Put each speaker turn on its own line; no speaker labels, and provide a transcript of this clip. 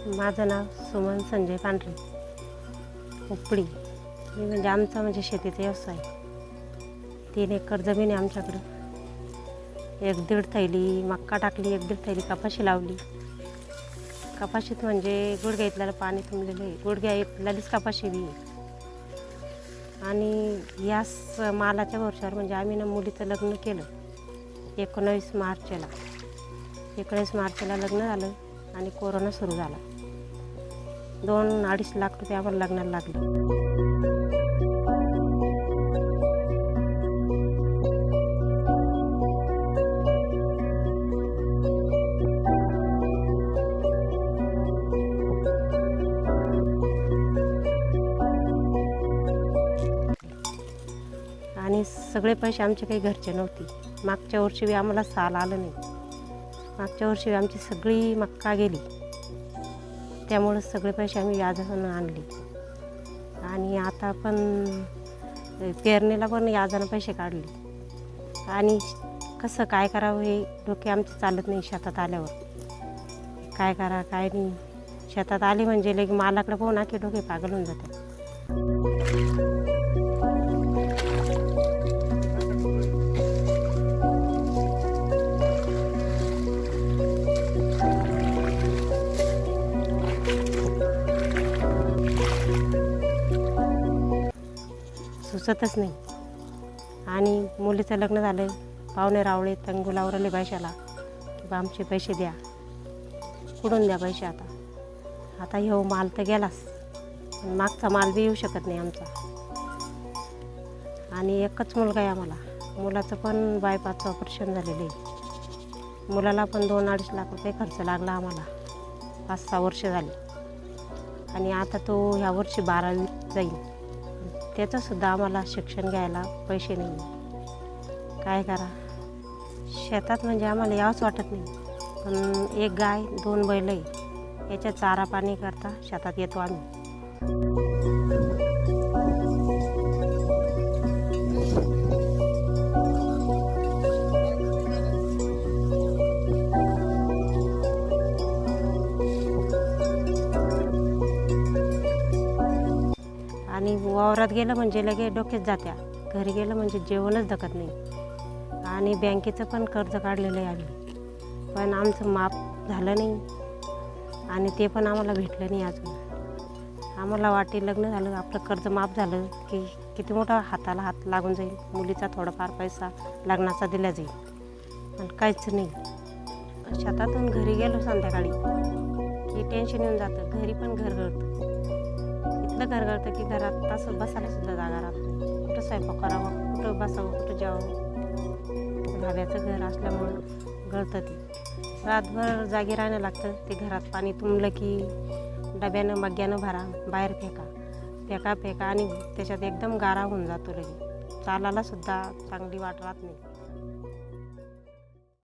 माझं नाव सुमन संजय पांढरे, उपडी. मी म्हणजे आमचा शेतीचा व्यवसाय. 3 एकर जमीन आहे आमच्याकडं. 1-1.5 थैली मक्का टाकली, 1-1.5 थैली कपाशी लावली. कपाशीत गुडघ्या इथल्याला पाणी तुंबलेलं आहे. गुडघ्या इथल्यालीच कपाशी बी आहे. आणि याच मालाच्या वर्षावर आम्ही मुलीचं लग्न केलं 19 मार्चला. 19 मार्चला लग्न झालं आणि कोरोना सुरू झाला. 2-2.5 लाख रुपये आम्हाला लग्नाला लागले. आणि सगळे पैसे आमचे काही घरचे नव्हते. मागच्या वर्षी आम्हाला साल आलं नाही. मागच्या वर्षी आमची सगळी मक्का गेली. त्यामुळे सगळे पैसे आम्ही व्याजानं आणले. आणि आता पण पेरणीला पण व्याजानं पैसे काढले. आणि कसं काय करावं हे डोके आमचे चालत नाही. शेतात आल्यावर काय करा काय नाही. शेतात आले लगे मालाकडे पाहून की डोके पागल होऊन जातात. सुचतच नाही. आणि मुलीचं लग्न झालं. पाहुणे रावळे तंगू लावले पैशाला की बा आमचे पैसे द्या. कुठून द्या पैसे आता ह्यो माल तर गेलाच, मागचा माल बी येऊ शकत नाही आमचा. आणि एकच मुलगा आहे आम्हाला. मुलाचं पण बायपासचं ऑपरेशन झालेलं आहे. मुलाला पण 2-2.5 लाख रुपये खर्च लागला आम्हाला. 5-6 वर्ष झाली. आणि आता तो ह्या वर्षी 12वी जाईल. त्याचंसुद्धा आम्हाला शिक्षण घ्यायला पैसे नाही. काय करा. शेतात आम्हाला यावंच वाटत नाही. पण 1 गाय 2 बैल आहे. याच्या चारा पाणी करता शेतात येतो आम्ही. आणि वावरात गेलं लगे डोक्यात जात्या. घरी गेलं जेवणच धकत नाही. आणि बँकेचं पण कर्ज काढलेलं आहे आम्ही. पण आमचं माफ झालं नाही. आणि ते पण आम्हाला भेटलं नाही अजून. आम्हाला वाटे लग्न झालं आपलं कर्ज माफ झालं की किती मोठा हाताला हात लागून जाईल. मुलीचा थोडाफार पैसा लग्नाचा दिला जाईल. पण काहीच नाही. शेतातून घरी गेलो संध्याकाळी की टेन्शन येऊन जातं. घरी पण घर गळतं. इथलं घर गळतं की घरात तसं बसायला सुद्धा जागा राहत नाही. कुठं स्वयंपाक करावं, कुठं बसावं, कुठं जावं. भाड्याचं घर असल्यामुळं गळतं ते. रातभर जागी राहणं लागतं. ते घरात पाणी तुंबलं की डब्यानं मग्यानं भरा, बाहेर फेका आणि त्याच्यात एकदम गारा होऊन जातो लगे. चालायला सुद्धा चांगली वाट राहत नाही.